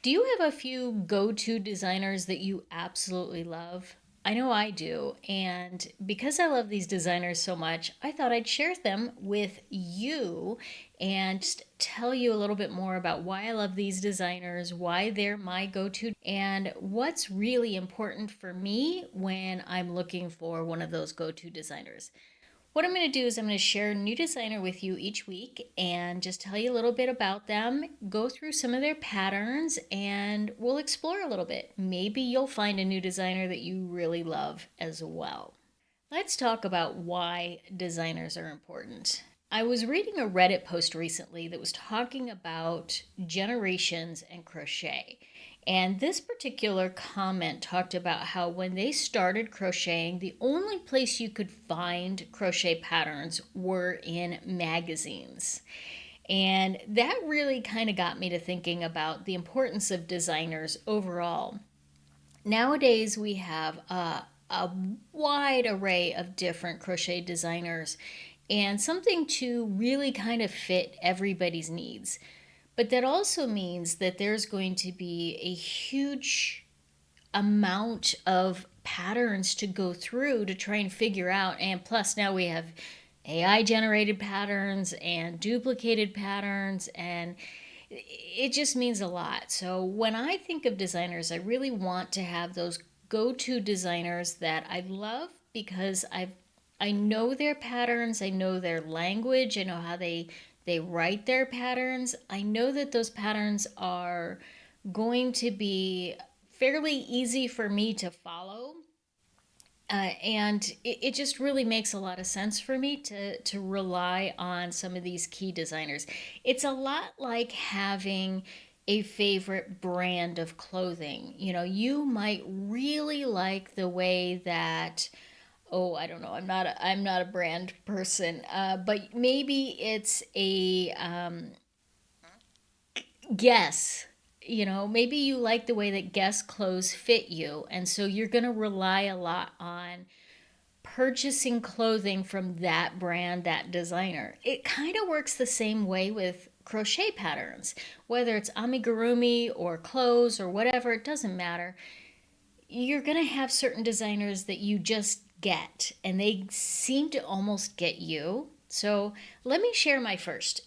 Do you have a few go-to designers that you absolutely love? I know I do, and because I love these designers so much, I thought I'd share them with you and just tell you a little bit more about why I love these designers, why they're my go-to, and what's really important for me when I'm looking for one of those go-to designers. What I'm going to do is I'm going to share a new designer with you each week and just tell you a little bit about them, go through some of their patterns, and we'll explore a little bit. Maybe you'll find a new designer that you really love as well. Let's talk about why designers are important. I was reading a Reddit post recently that was talking about generations and crochet. And this particular comment talked about how when they started crocheting, the only place you could find crochet patterns were in magazines. And that really kind of got me to thinking about the importance of designers overall. Nowadays, we have a wide array of different crochet designers and something to really kind of fit everybody's needs. But that also means that there's going to be a huge amount of patterns to go through to try and figure out. And plus, now we have AI generated patterns and duplicated patterns, and it just means a lot. So, when I think of designers, I really want to have those go to designers that I love because I know their patterns, I know their language, I know how they write their patterns. I know that those patterns are going to be fairly easy for me to follow. And it just really makes a lot of sense for me to rely on some of these key designers. It's a lot like having a favorite brand of clothing. You know, you might really like the way that, oh, I don't know, I'm not a brand person, but maybe it's a Guess. You know, maybe you like the way that Guess clothes fit you, and so you're going to rely a lot on purchasing clothing from that brand, that designer. It kind of works the same way with crochet patterns, whether it's amigurumi or clothes or whatever, it doesn't matter. You're going to have certain designers that you just get, and they seem to almost get you. So let me share my first.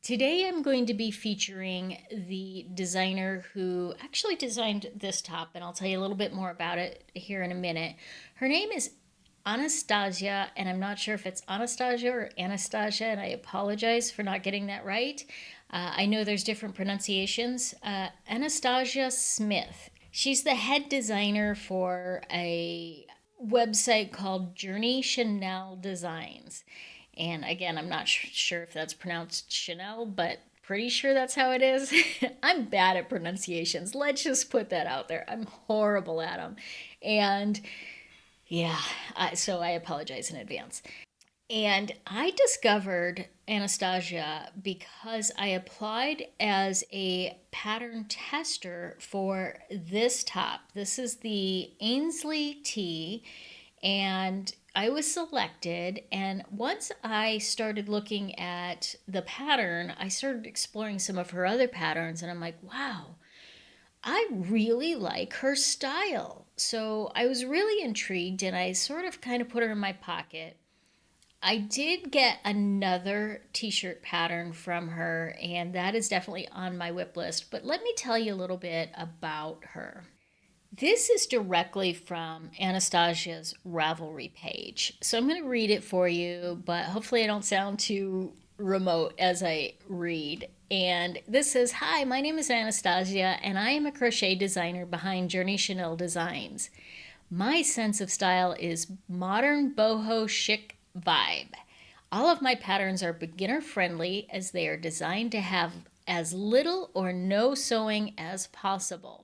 Today I'm going to be featuring the designer who actually designed this top, and I'll tell you a little bit more about it here in a minute. Her name is Anastasia, and I'm not sure if it's Anastasia or Anastasia, and I apologize for not getting that right. I know there's different pronunciations. Anastasia Smith. She's the head designer for a website called Journey Chanel Designs. And again, I'm not sure if that's pronounced Chanel, but pretty sure that's how it is. I'm bad at pronunciations. Let's just put that out there. I'm horrible at them. And yeah, so I apologize in advance. And I discovered Anastasia because I applied as a pattern tester for this top. This is the Ainsley T, and I was selected. And once I started looking at the pattern, I started exploring some of her other patterns, and I'm like, wow, I really like her style. So I was really intrigued, and I sort of kind of put her in my pocket. I did get another t shirt pattern from her, and that is definitely on my whip list. But let me tell you a little bit about her. This is directly from Anastasia's Ravelry page. So I'm going to read it for you, but hopefully I don't sound too remote as I read. And this says, "Hi, my name is Anastasia, and I am a crochet designer behind Journey Chanel Designs. My sense of style is modern boho chic vibe. All of my patterns are beginner friendly as they are designed to have as little or no sewing as possible.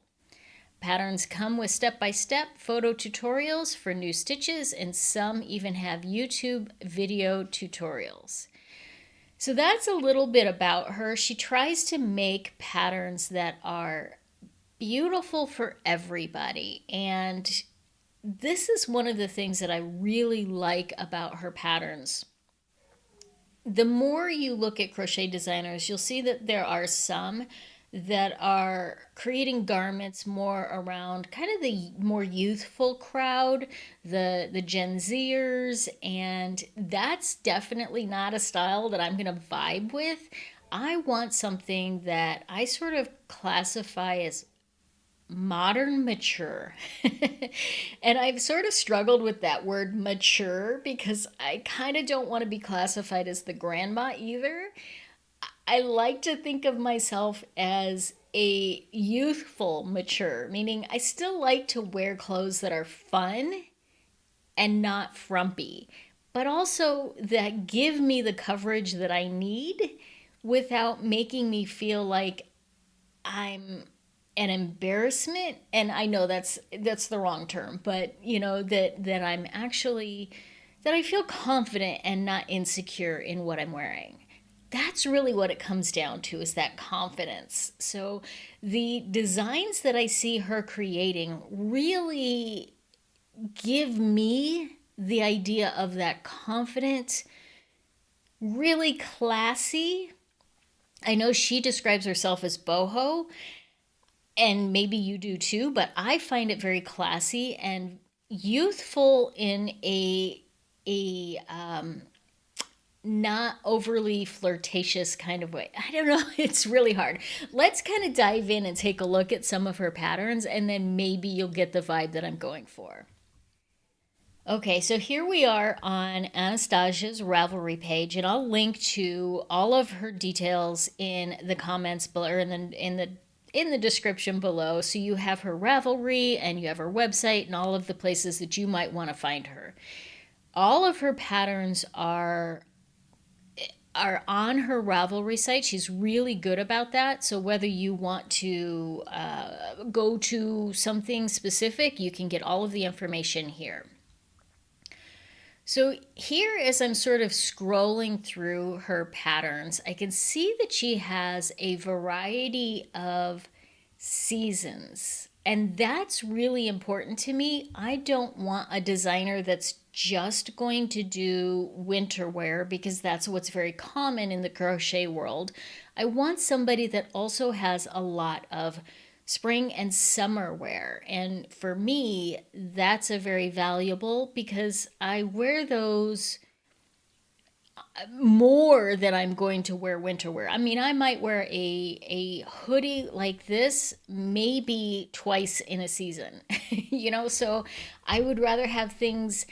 Patterns come with step by step photo tutorials for new stitches, and some even have YouTube video tutorials." So that's a little bit about her. She tries to make patterns that are beautiful for everybody. And this is one of the things that I really like about her patterns. the more you look at crochet designers, you'll see that there are some that are creating garments more around kind of the more youthful crowd, the Gen Zers, and that's definitely not a style that I'm going to vibe with. I want something that I sort of classify as modern mature. And I've sort of struggled with that word mature because I kind of don't want to be classified as the grandma either. I like to think of myself as a youthful mature, meaning I still like to wear clothes that are fun and not frumpy, but also that give me the coverage that I need without making me feel like I'm an embarrassment. And I know that's the wrong term, but that I'm actually, that I feel confident and not insecure in what I'm wearing. That's really what it comes down to, is that confidence. So the designs that I see her creating really give me the idea of that confident, really classy. I know she describes herself as boho, and maybe you do too, but I find it very classy and youthful in a not overly flirtatious kind of way. I don't know, it's really hard. Let's kind of dive in and take a look at some of her patterns, and then maybe you'll get the vibe that I'm going for. Okay, so here we are on Anastasia's Ravelry page, and I'll link to all of her details in the comments below, or in the description below. So you have her Ravelry and you have her website and all of the places that you might want to find her. All of her patterns are on her Ravelry site. She's really good about that. So whether you want to go to something specific, you can get all of the information here. So here, as I'm sort of scrolling through her patterns, I can see that she has a variety of seasons. And that's really important to me. I don't want a designer that's just going to do winter wear, because that's what's very common in the crochet world. I want somebody that also has a lot of spring and summer wear. And for me, that's a very valuable, because I wear those more than I'm going to wear winter wear. I mean, I might wear a hoodie like this maybe twice in a season, so I would rather have things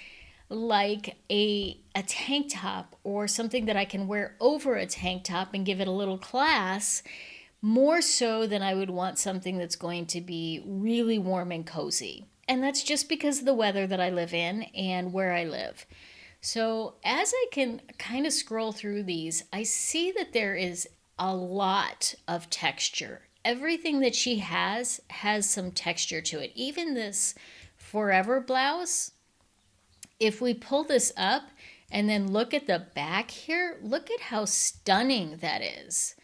like a tank top, or something that I can wear over a tank top and give it a little class, more so than I would want something that's going to be really warm and cozy. And that's just because of the weather that I live in and where I live. So as I can kind of scroll through these, I see that there is a lot of texture. Everything that she has some texture to it. Even this forever blouse, if we pull this up and then look at the back here, look at how stunning that is.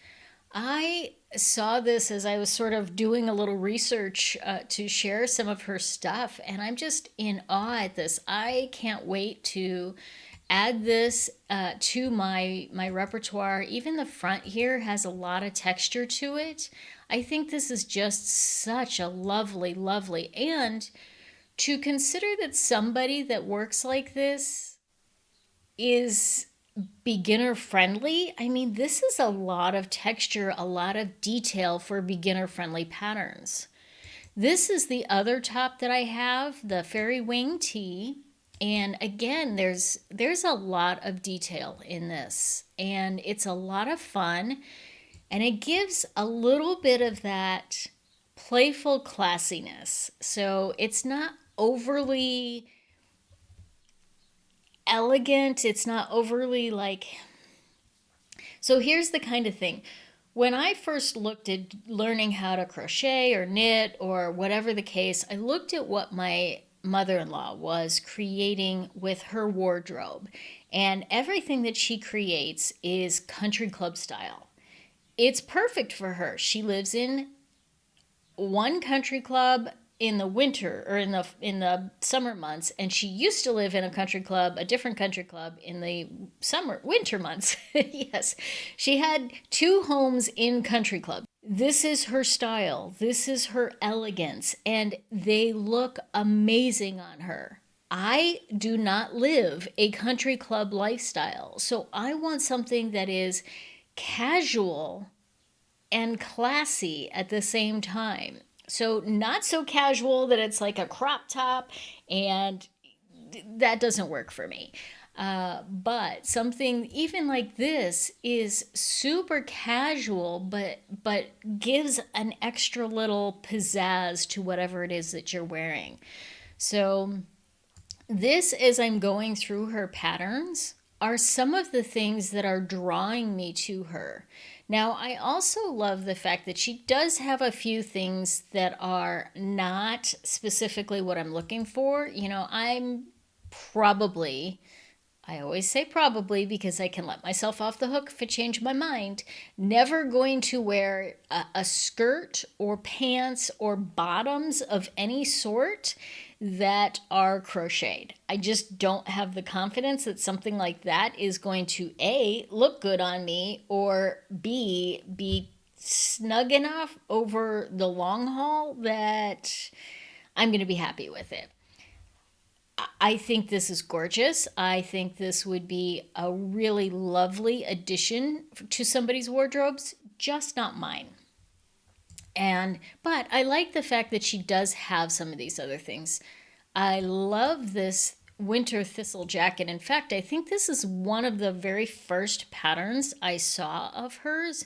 I saw this as I was sort of doing a little research to share some of her stuff, and I'm just in awe at this. I can't wait to add this to my repertoire. Even the front here has a lot of texture to it. I think this is just such a lovely, lovely, and to consider that somebody that works like this is beginner friendly. I mean, this is a lot of texture, a lot of detail for beginner friendly patterns. This is the other top that I have, the fairy wing tee. And again, there's a lot of detail in this, and it's a lot of fun, and it gives a little bit of that playful classiness. So it's not overly elegant, it's not overly so here's the kind of thing. When I first looked at learning how to crochet or knit or whatever the case, I looked at what my mother-in-law was creating with her wardrobe, and everything that she creates is country club style. It's perfect for her. She lives in one country club in the winter or in the summer months, and she used to live in a country club, a different country club in the winter months. Yes, she had two homes in country clubs. This is her style, this is her elegance, and they look amazing on her. I do not live a country club lifestyle, so I want something that is casual and classy at the same time. So, not so casual that it's like a crop top, and that doesn't work for me. But something even like this is super casual, but gives an extra little pizzazz to whatever it is that you're wearing. So this, as I'm going through her patterns, are some of the things that are drawing me to her. Now, I also love the fact that she does have a few things that are not specifically what I'm looking for. You know, I'm probably, I always say probably because I can let myself off the hook if I change my mind, never going to wear a skirt or pants or bottoms of any sort that are crocheted. I just don't have the confidence that something like that is going to A, look good on me, or B, be snug enough over the long haul that I'm going to be happy with it. I think this is gorgeous. I think this would be a really lovely addition to somebody's wardrobes, just not mine. But I like the fact that she does have some of these other things. I love this winter thistle jacket. In fact, I think this is one of the very first patterns I saw of hers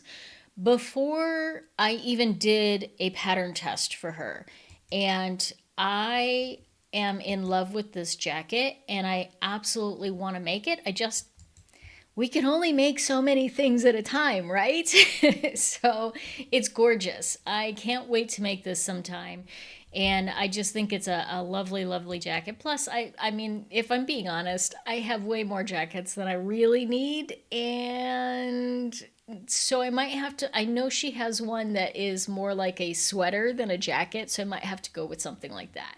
before I even did a pattern test for her. And I am in love with this jacket and I absolutely want to make it. We can only make so many things at a time, right? So it's gorgeous. I can't wait to make this sometime. And I just think it's a lovely, lovely jacket. Plus, I mean, if I'm being honest, I have way more jackets than I really need. And so I might have to, I know she has one that is more like a sweater than a jacket. So I might have to go with something like that.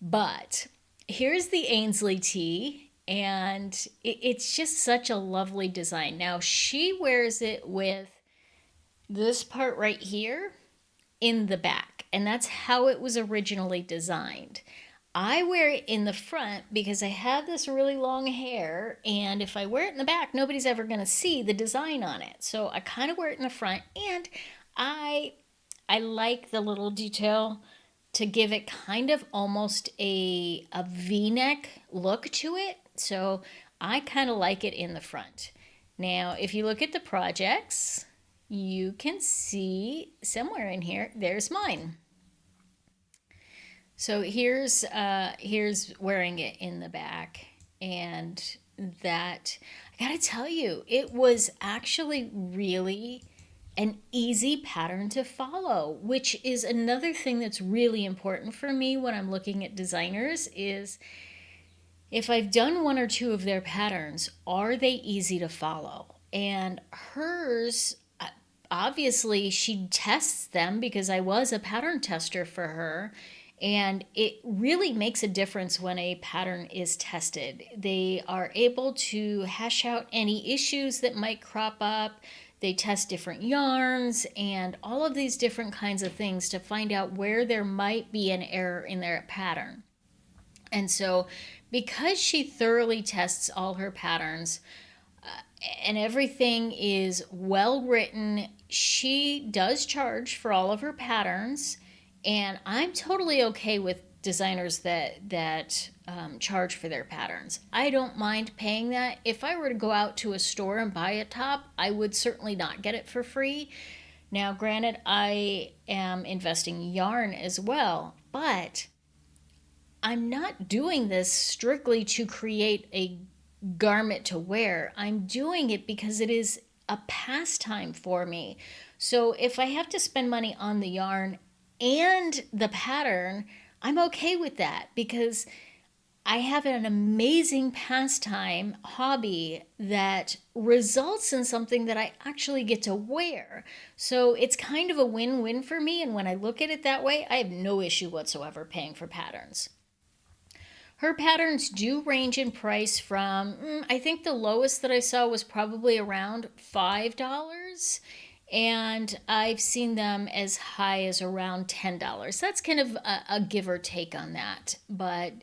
But here's the Ainsley tee, and it's just such a lovely design. Now, she wears it with this part right here in the back, and that's how it was originally designed. I wear it in the front because I have this really long hair, and if I wear it in the back, nobody's ever going to see the design on it. So I kind of wear it in the front, and I like the little detail to give it kind of almost a V-neck look to it. So I kind of like it in the front. Now, if you look at the projects, you can see somewhere in here, there's mine. So here's wearing it in the back, and that, I gotta tell you, it was actually really an easy pattern to follow, which is another thing that's really important for me when I'm looking at designers is if I've done one or two of their patterns, are they easy to follow? And hers, obviously she tests them because I was a pattern tester for her. And it really makes a difference when a pattern is tested. They are able to hash out any issues that might crop up. They test different yarns and all of these different kinds of things to find out where there might be an error in their pattern. And so, because she thoroughly tests all her patterns and everything is well written, she does charge for all of her patterns. And I'm totally okay with designers that charge for their patterns. I don't mind paying that. If I were to go out to a store and buy a top, I would certainly not get it for free. Now, granted, I am investing yarn as well, but I'm not doing this strictly to create a garment to wear. I'm doing it because it is a pastime for me. So if I have to spend money on the yarn and the pattern, I'm okay with that because I have an amazing pastime hobby that results in something that I actually get to wear. So it's kind of a win-win for me. And when I look at it that way, I have no issue whatsoever paying for patterns. Her patterns do range in price from, I think the lowest that I saw was probably around $5. And I've seen them as high as around $10. That's kind of a give or take on that. But,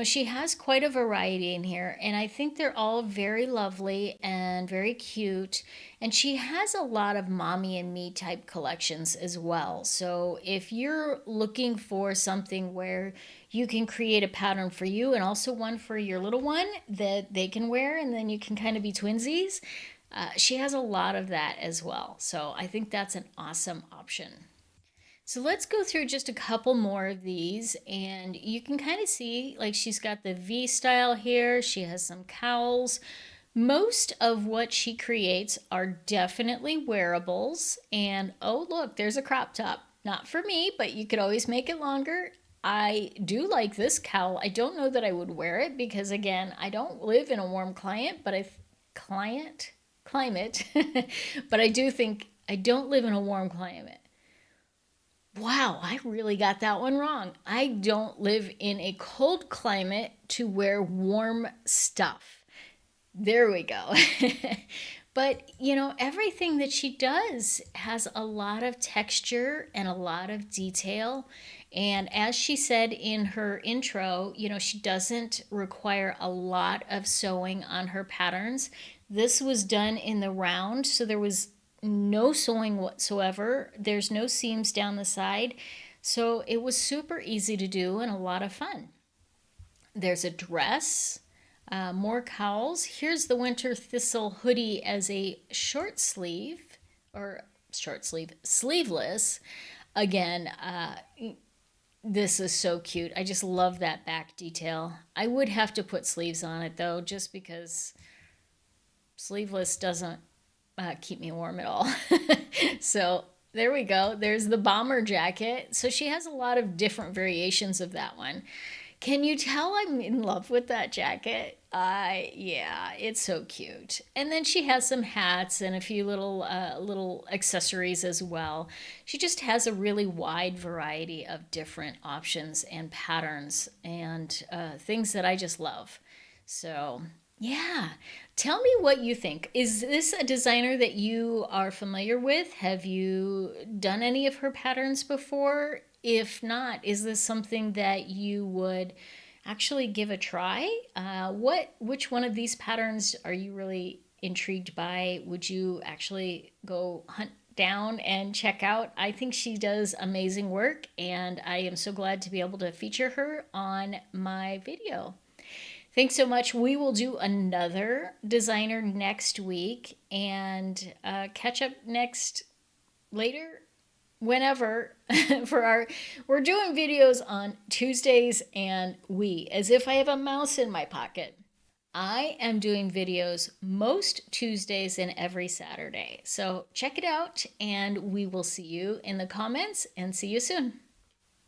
she has quite a variety in here. And I think they're all very lovely and very cute. And she has a lot of mommy and me type collections as well. So if you're looking for something where you can create a pattern for you and also one for your little one that they can wear, and then you can kind of be twinsies, she has a lot of that as well. So I think that's an awesome option. So let's go through just a couple more of these, and you can kind of see like she's got the V style here. She has some cowls. Most of what she creates are definitely wearables. And oh, look, there's a crop top. Not for me, but you could always make it longer. I do like this cowl. I don't know that I would wear it because, again, I don't live in a warm climate, but climate, but I do think I don't live in a warm climate. Wow, I really got that one wrong. I don't live in a cold climate to wear warm stuff. There we go. But, everything that she does has a lot of texture and a lot of detail. And as she said in her intro, she doesn't require a lot of sewing on her patterns. This was done in the round, so there was no sewing whatsoever. There's no seams down the side. So it was super easy to do and a lot of fun. There's a dress. More cowls. Here's the winter thistle hoodie as a sleeveless. Again, this is so cute. I just love that back detail. I would have to put sleeves on it though, just because sleeveless doesn't keep me warm at all. So there we go. There's the bomber jacket. So she has a lot of different variations of that one. Can you tell I'm in love with that jacket? Yeah, it's so cute. And then she has some hats and a few little accessories as well. She just has a really wide variety of different options and patterns and things that I just love. So yeah, tell me what you think. Is this a designer that you are familiar with? Have you done any of her patterns before? If not, is this something that you would actually give a try? Which one of these patterns are you really intrigued by? Would you actually go hunt down and check out? I think she does amazing work, and I am so glad to be able to feature her on my video. Thanks so much. We will do another designer next week and catch up later, whenever, we're doing videos on Tuesdays and as if I have a mouse in my pocket. I am doing videos most Tuesdays and every Saturday. So check it out, and we will see you in the comments, and see you soon.